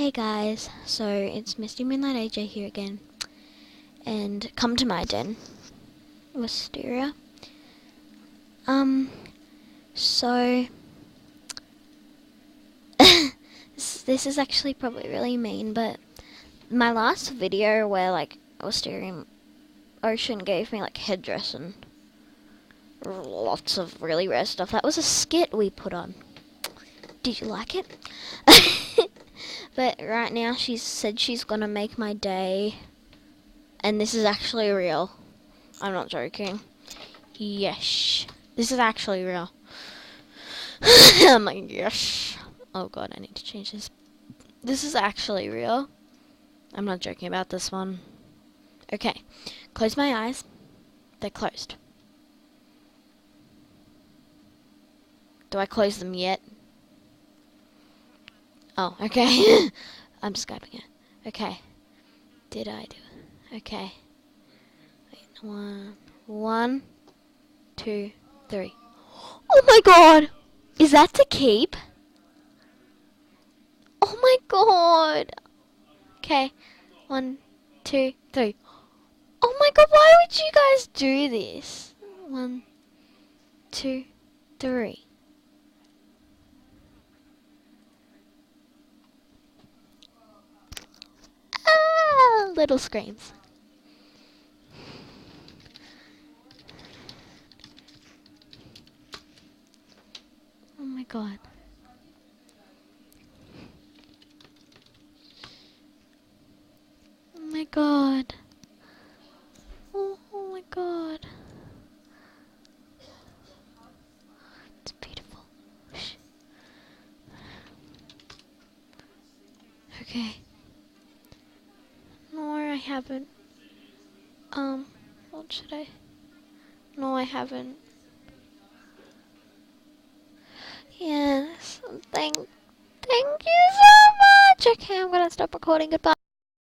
Hey guys, so it's Misty Moonlight AJ here again, and come to my den, Wisteria. So this is actually probably really mean, but my last video where like Wisteriaocean gave me like headdress and lots of really rare stuff, that was a skit we put on. Did you like it? But right now she said she's gonna make my day, and this is actually real. I'm not joking. Yes, this is actually real. I'm like, yes. Oh god, I need to change this. This is actually real. I'm not joking about this one. Okay, close my eyes. They're closed. Do I close them yet? Oh, okay. I'm Skyping it. Okay. Did I do it? Okay. Wait, 1, 2, 3. Oh my god! Is that to keep? Oh my god! Okay. 1, 2, 3. Oh my god, why would you guys do this? 1, 2, 3. Little screams. Oh my god. Oh my god. Oh my god. It's beautiful. Shh. Okay. No, I haven't. What should I? No, I haven't. Yes. Thank you so much. Okay, I'm gonna stop recording. Goodbye.